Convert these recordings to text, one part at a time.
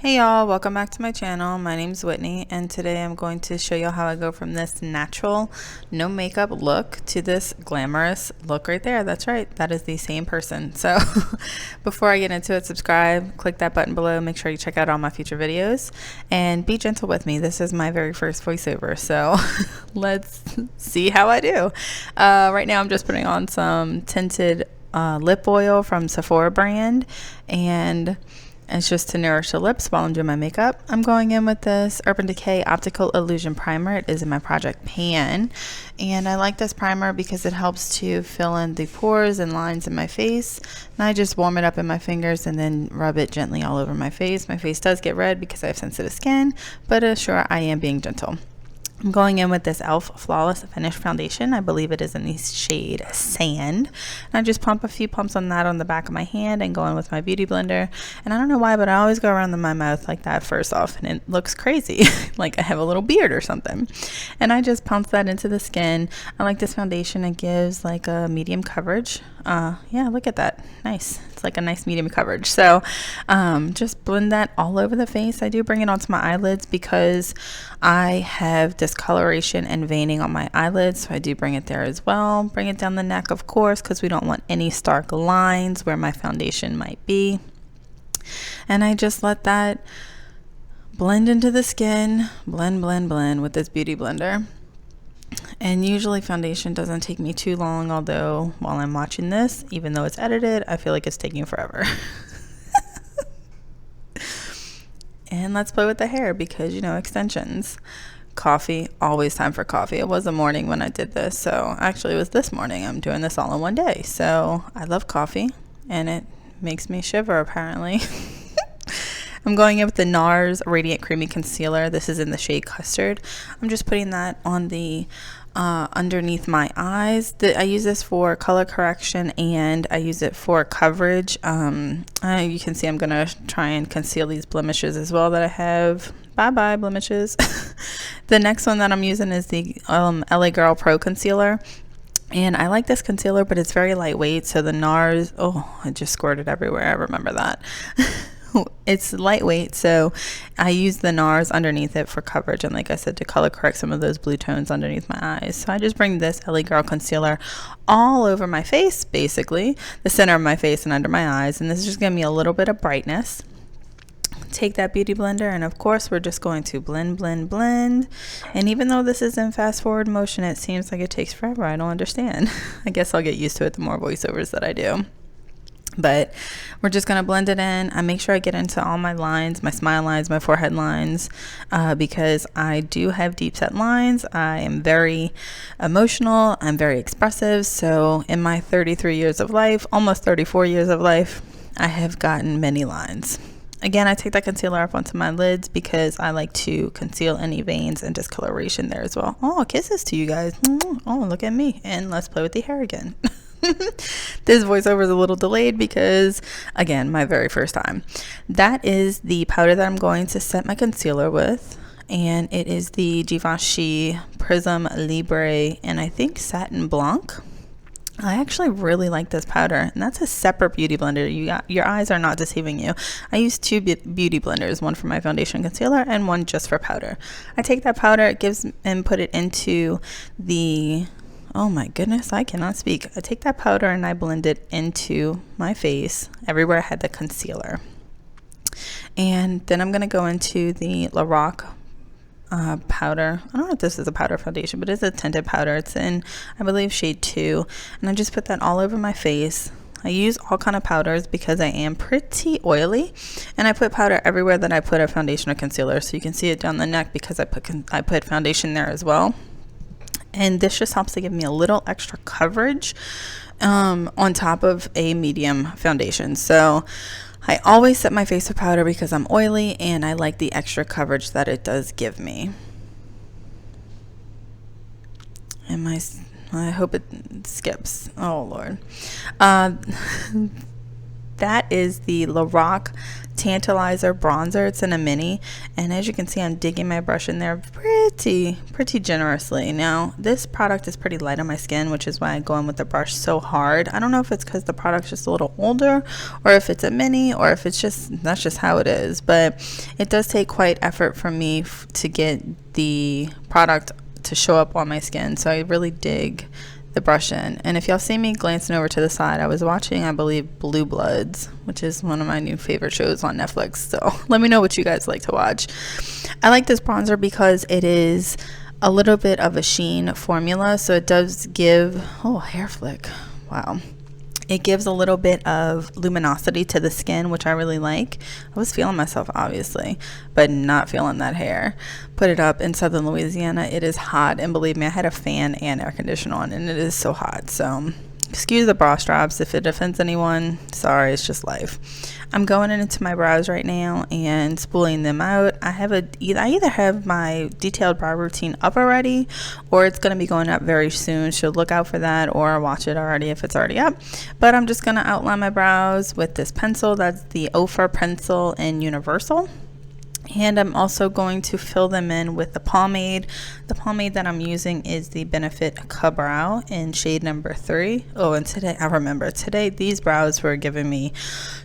Hey y'all, welcome back to my channel. My name's Whitney and today I'm going to show you how I go from this natural no makeup look to this glamorous look right there. That's right, that is the same person. So before I get into it, subscribe, click that button below, make sure you check out all my future videos and be gentle with me. This is my very first voiceover, so let's see how I do. Right now I'm just putting on some tinted lip oil from Sephora brand, and it's just to nourish the lips while I'm doing my makeup. I'm going in with this Urban Decay Optical Illusion Primer. It is in my Project Pan. And I like this primer because it helps to fill in the pores and lines in my face. And I just warm it up in my fingers and then rub it gently all over my face. My face does get red because I have sensitive skin, but sure, I am being gentle. I'm going in with this e.l.f. Flawless Finish Foundation. I believe it is in the shade Sand. And I just pump a few pumps on that on the back of my hand and go in with my beauty blender. And I don't know why, but I always go around my mouth like that first off, and it looks crazy. Like I have a little beard or something. And I just pump that into the skin. I like this foundation. It gives like a medium coverage. Yeah, look at that. Nice. It's like a nice medium coverage. So just blend that all over the face. I do bring it onto my eyelids because I have discoloration and veining on my eyelids, so I do bring it there as well. Bring it down the neck, of course, because we don't want any stark lines where my foundation might be. And I just let that blend into the skin, blend with this beauty blender. And usually foundation doesn't take me too long, although while I'm watching this, even though it's edited, I feel like it's taking forever. And let's play with the hair because, you know, extensions. Coffee, always time for coffee. It was the morning when I did this, so actually it was this morning. I'm doing this all in one day. So I love coffee and it makes me shiver apparently. I'm going in with the NARS Radiant Creamy Concealer. This is in the shade Custard. I'm just putting that on the underneath my eyes. I use this for color correction and I use it for coverage. You can see I'm gonna try and conceal these blemishes as well that I have. Bye bye blemishes. The next one that I'm using is the LA Girl Pro Concealer. And I like this concealer, but it's very lightweight. So the NARS, oh, it just squirted everywhere. I remember that. It's lightweight, so I use the NARS underneath it for coverage, and like I said, to color correct some of those blue tones underneath my eyes. So I just bring this LA Girl concealer all over my face, basically the center of my face and under my eyes, and this is just giving me a little bit of brightness. Take that beauty blender, and of course we're just going to blend. And even though this is in fast forward motion, it seems like it takes forever. I don't understand. I guess I'll get used to it the more voiceovers that I do. But we're just going to blend it in. I make sure I get into all my lines, my smile lines, my forehead lines, because I do have deep set lines. I am very emotional. I'm very expressive. So in my 33 years of life, almost 34 years of life, I have gotten many lines. Again, I take that concealer up onto my lids because I like to conceal any veins and discoloration there as well. Oh, kisses to you guys. Oh, look at me. And let's play with the hair again. This voiceover is a little delayed because, again, my very first time. That is the powder that I'm going to set my concealer with, and it is the Givenchy Prism Libre and I think Satin Blanc. I actually really like this powder, and that's a separate beauty blender. Your eyes are not deceiving you. I use two beauty blenders, one for my foundation concealer and one just for powder. I take that powder, put it into the, oh my goodness, I cannot speak. I take that powder and I blend it into my face, everywhere I had the concealer. And then I'm going to go into the Lorac powder. I don't know if this is a powder foundation, but it's a tinted powder. It's in, I believe, shade 2. And I just put that all over my face. I use all kind of powders because I am pretty oily, and I put powder everywhere that I put a foundation or concealer. So you can see it down the neck because I put foundation there as well. And this just helps to give me a little extra coverage on top of a medium foundation. So I always set my face with powder because I'm oily and I like the extra coverage that it does give me. And I hope it skips. Oh Lord. That is the Lorac Tantalizer bronzer. It's in a mini, and as you can see, I'm digging my brush in there pretty generously. Now this product is pretty light on my skin, which is why I go in with the brush so hard. I don't know if it's because the product's just a little older, or if it's a mini, or if it's just, that's just how it is, but it does take quite effort from me to get the product to show up on my skin, so I really dig the brush in. And if y'all see me glancing over to the side, I was watching, I believe, Blue Bloods, which is one of my new favorite shows on Netflix, so let me know what you guys like to watch. I like this bronzer because it is a little bit of a sheen formula, so it does give, oh, hair flick, wow, it gives a little bit of luminosity to the skin, which I really like. I was feeling myself, obviously, but not feeling that hair. Put it up in southern Louisiana. It is hot, and believe me, I had a fan and air conditioner on, and it is so hot. So excuse the bra straps if it offends anyone. Sorry, it's just life. I'm going into my brows right now and spooling them out. I either have my detailed brow routine up already, or it's going to be going up very soon, so look out for that, or watch it already if it's already up. But I'm just going to outline my brows with this pencil. That's the Ophir pencil in Universal. And I'm also going to fill them in with the pomade. The pomade that I'm using is the Benefit Ka-Brow in shade number 3. Oh, and today, I remember, today these brows were giving me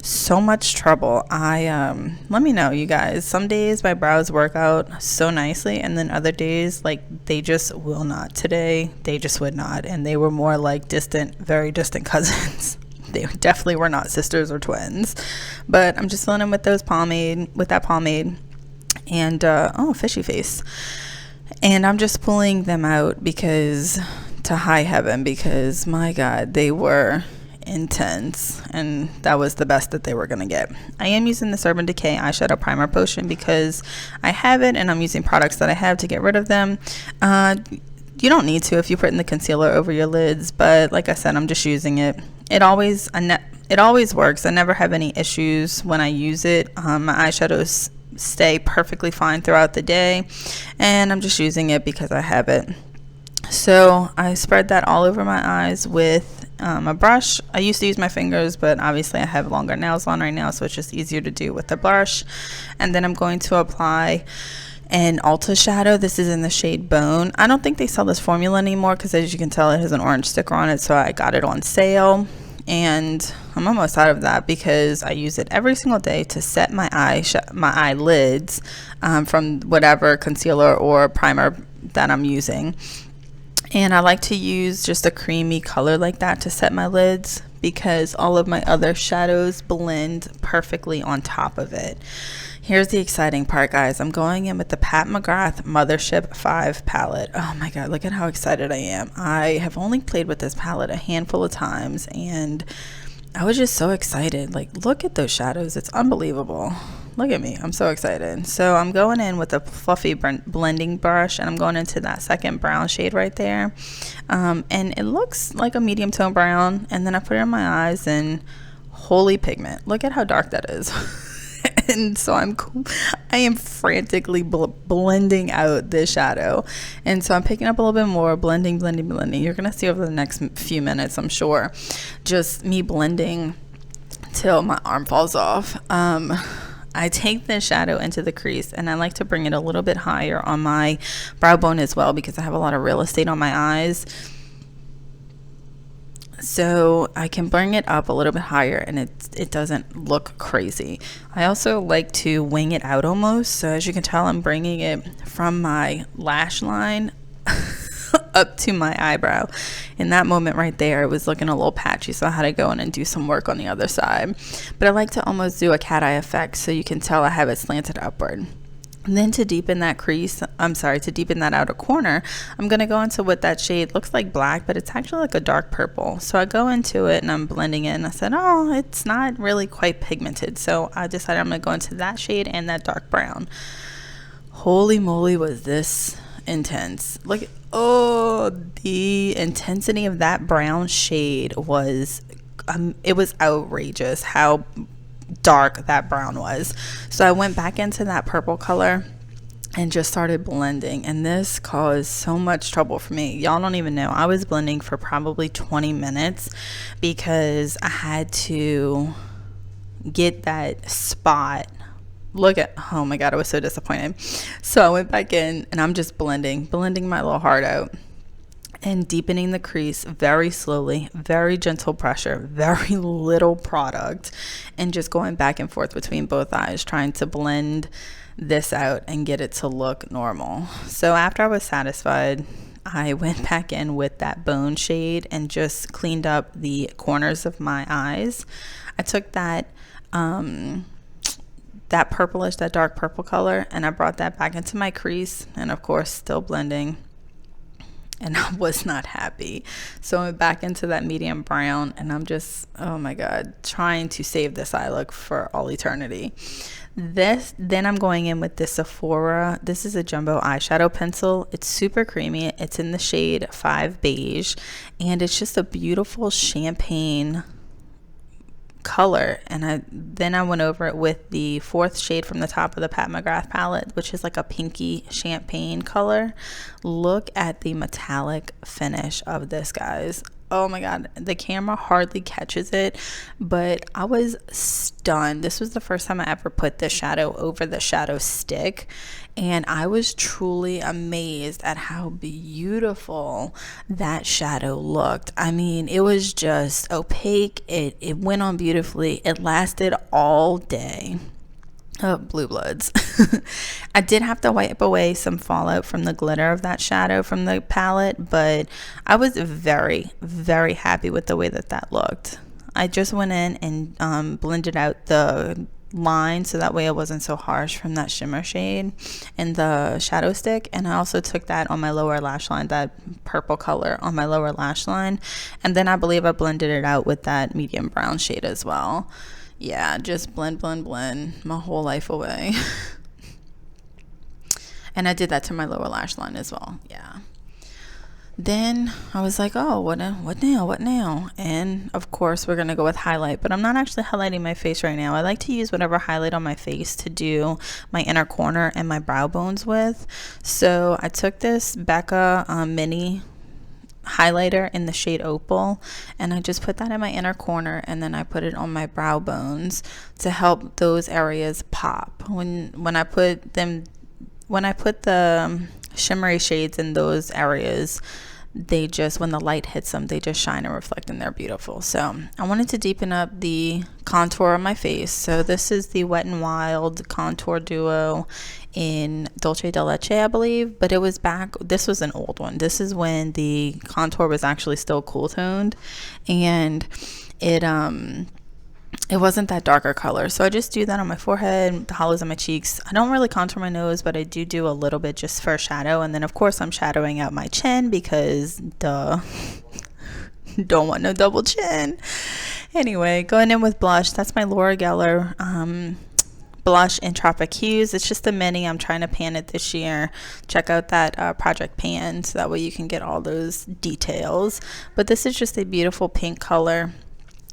so much trouble. Let me know, you guys. Some days my brows work out so nicely, and then other days, like, they just will not. Today, they just would not, and they were more like distant, very distant cousins. They definitely were not sisters or twins. But I'm just filling in with that pomade. And oh, fishy face. And I'm just pulling them out because, to high heaven, because my God, they were intense, and that was the best that they were gonna get. I am using this Urban Decay eyeshadow primer potion because I have it, and I'm using products that I have to get rid of them. You don't need to if you put in the concealer over your lids, but like I said, I'm just using it. It always works. I never have any issues when I use it. My eyeshadows stay perfectly fine throughout the day, and I'm just using it because I have it. So I spread that all over my eyes with a brush. I used to use my fingers, but obviously I have longer nails on right now, so it's just easier to do with the brush. And then I'm going to apply an Ulta shadow. This is in the shade Bone. I don't think they sell this formula anymore because, as you can tell, it has an orange sticker on it, so I got it on sale. And I'm almost out of that because I use it every single day to set my eyelids from whatever concealer or primer that I'm using. And I like to use just a creamy color like that to set my lids because all of my other shadows blend perfectly on top of it. Here's the exciting part, guys. I'm going in with the Pat McGrath Mothership 5 palette. Oh my God, look at how excited I am. I have only played with this palette a handful of times, and I was just so excited. Like, look at those shadows. It's unbelievable. Look at me. I'm so excited. So I'm going in with a fluffy blending brush, and I'm going into that second brown shade right there. And it looks like a medium tone brown, and then I put it in my eyes, and holy pigment. Look at how dark that is. And so I am frantically blending out this shadow, and so I'm picking up a little bit more, blending. You're gonna see over the next few minutes, I'm sure, just me blending till my arm falls off. I take this shadow into the crease, and I like to bring it a little bit higher on my brow bone as well because I have a lot of real estate on my eyes. So I can bring it up a little bit higher, and it doesn't look crazy. I also like to wing it out almost. So as you can tell, I'm bringing it from my lash line up to my eyebrow. In that moment right there, it was looking a little patchy, so I had to go in and do some work on the other side. But I like to almost do a cat eye effect, so you can tell I have it slanted upward. And then to deepen that to deepen that outer corner, I'm going to go into what that shade looks like black, but it's actually like a dark purple. So I go into it and I'm blending it, and I said, oh, it's not really quite pigmented. So I decided I'm going to go into that shade and that dark brown. Holy moly, was this intense. Look, oh, the intensity of that brown shade was, it was outrageous how dark that brown was. So I went back into that purple color and just started blending, and this caused so much trouble for me. Y'all don't even know. I was blending for probably 20 minutes because I had to get that spot. Look at, oh my God, I was so disappointed. So I went back in and I'm just blending my little heart out and deepening the crease very slowly, very gentle pressure, very little product, and just going back and forth between both eyes, trying to blend this out and get it to look normal. So after I was satisfied, I went back in with that bone shade and just cleaned up the corners of my eyes. I took that that purplish, that dark purple color, and I brought that back into my crease, and of course still blending, and I was not happy. So I went back into that medium brown, and I'm just, oh my God, trying to save this eye look for all eternity. Then I'm going in with this Sephora. This is a jumbo eyeshadow pencil. It's super creamy. It's in the shade 5 Beige, and it's just a beautiful champagne color. And then I went over it with the 4th shade from the top of the Pat McGrath palette, which is like a pinky champagne color. Look at the metallic finish of this, guys. Oh my God, the camera hardly catches it, but I was stunned. This was the first time I ever put the shadow over the shadow stick, and I was truly amazed at how beautiful that shadow looked. I mean, it was just opaque. It went on beautifully. It lasted all day. Oh, blue bloods. I did have to wipe away some fallout from the glitter of that shadow from the palette, but I was very, very happy with the way that looked. I just went in and blended out the line so that way it wasn't so harsh from that shimmer shade and the shadow stick. And I also took that on my lower lash line, that purple color on my lower lash line. And then I believe I blended it out with that medium brown shade as well. Yeah, just blend my whole life away. And I did that to my lower lash line as well. Yeah. Then I was like, oh, what now? And of course we're gonna go with highlight, but I'm not actually highlighting my face right now. I like to use whatever highlight on my face to do my inner corner and my brow bones with. So I took this Becca mini highlighter in the shade Opal, and I just put that in my inner corner, and then I put it on my brow bones to help those areas pop. When I put the shimmery shades in those areas, they just, when the light hits them, they just shine and reflect, and they're beautiful. So I wanted to deepen up the contour of my face. So this is the Wet n Wild Contour Duo in Dolce de Leche, I believe, but it was back, this was an old one. This is when the contour was actually still cool toned, and it wasn't that darker color. So I just do that on my forehead, the hollows of my cheeks. I don't really contour my nose, but I do a little bit just for shadow. And then of course I'm shadowing out my chin because duh, don't want no double chin. Anyway, going in with blush. That's my Laura Geller blush in Tropic Hues. It's just a mini. I'm trying to pan it this year. Check out that Project Pan, so that way you can get all those details. But this is just a beautiful pink color.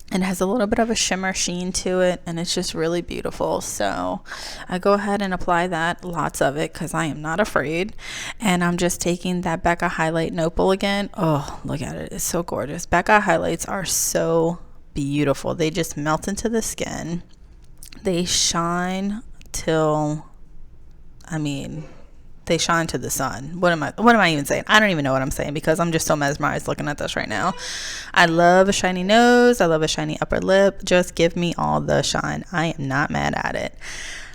It has a little bit of a shimmer sheen to it, and it's just really beautiful. So I go ahead and apply that, lots of it, because I am not afraid. And I'm just taking that Becca highlight in Opal again. Oh, look at it. It's so gorgeous. Becca highlights are so beautiful. They just melt into the skin. They shine till, I mean, they shine to the sun. What am I even saying? I don't even know what I'm saying, because I'm just so mesmerized looking at this right now. I love a shiny nose. I love a shiny upper lip. Just give me all the shine. I am not mad at it.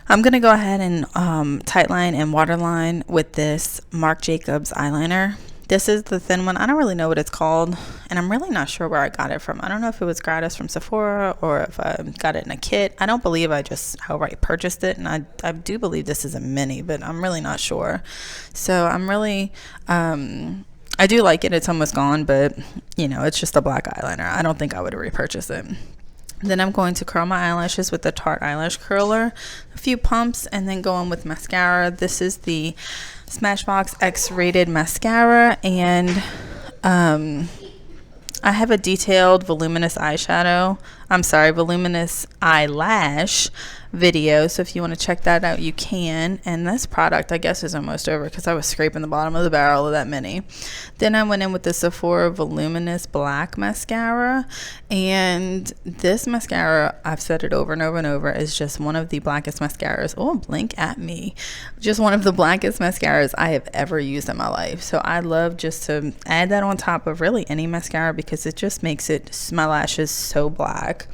I'm going to go ahead and tightline and waterline with this Marc Jacobs eyeliner. This is the thin one. I don't really know what it's called, and I'm really not sure where I got it from. I don't know if it was gratis from Sephora or if I got it in a kit. I don't believe I just outright purchased it, and I do believe this is a mini, but I'm really not sure. So I'm really, I do like it. It's almost gone, but you know, it's just a black eyeliner. I don't think I would repurchase it. Then I'm going to curl my eyelashes with the Tarte eyelash curler, a few pumps, and then go in with mascara. This is the Smashbox X-rated mascara, and I have a detailed voluminous eyelash video, so if you want to check that out, you can. And this product, I guess, is almost over because I was scraping the bottom of the barrel of that mini. Then I went in with the Sephora Voluminous Black Mascara, and this mascara, I've said it over and over and over, is just one of the blackest mascaras. Oh, blink at me. Just one of the blackest mascaras I have ever used in my life. So I love just to add that on top of really any mascara because it just makes my lashes so black.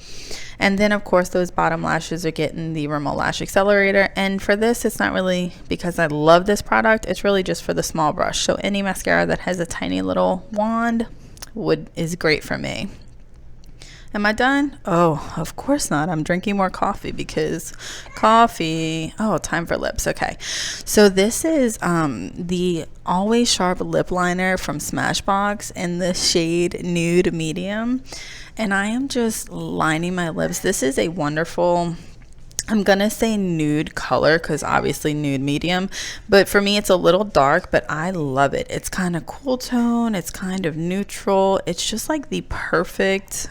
And then of course those bottom lashes are getting the Rimmel Lash Accelerator, and for this it's not really because I love this product, it's really just for the small brush. So any mascara that has a tiny little wand is great for me. Am I done? Oh, of course not. I'm drinking more coffee because coffee. Oh, time for lips. Okay. So this is the Always Sharp lip liner from Smashbox in the shade Nude Medium. And I am just lining my lips. This is a wonderful, I'm gonna say nude color because obviously nude medium, but for me it's a little dark, but I love it. It's kind of cool tone. It's kind of neutral. It's just like the perfect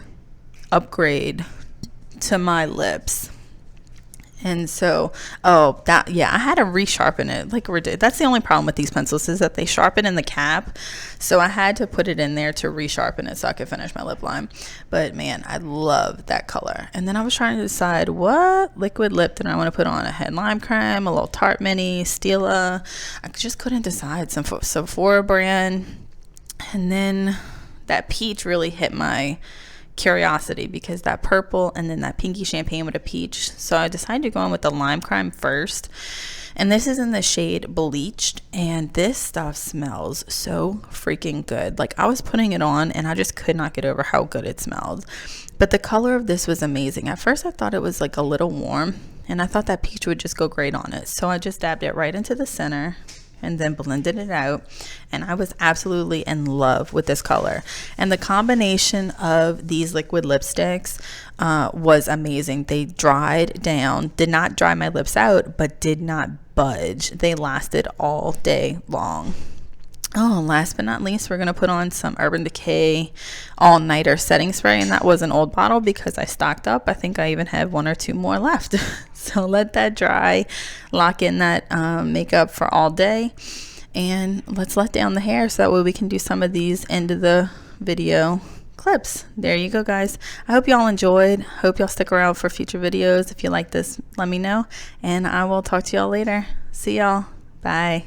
upgrade to my lips. And so I had to resharpen it like that's the only problem with these pencils, is that they sharpen in the cap, so I had to put it in there to resharpen it so I could finish my lip line. But man, I love that color. And then I was trying to decide what liquid lip did I want to put on. I had lime creme, a little Tarte Mini, Stila. I just couldn't decide. Some Sephora brand, and then that peach really hit my curiosity because that purple and then that pinky champagne with a peach. So I decided to go in with the lime crime first, and this is in the shade Bleached, and this stuff smells so freaking good. Like I was putting it on and I just could not get over how good it smelled. But the color of this was amazing. At first I thought it was like a little warm, and I thought that peach would just go great on it, so I just dabbed it right into the center and then blended it out, and I was absolutely in love with this color. And the combination of these liquid lipsticks was amazing. They dried down, did not dry my lips out, but did not budge. They lasted all day long. Oh, last but not least, we're going to put on some Urban Decay All Nighter Setting Spray, and that was an old bottle because I stocked up. I think I even have 1 or 2 more left. So let that dry, lock in that makeup for all day, and let's let down the hair so that way we can do some of these end of the video clips. There you go, guys. I hope y'all enjoyed. Hope y'all stick around for future videos. If you like this, let me know, and I will talk to y'all later. See y'all. Bye.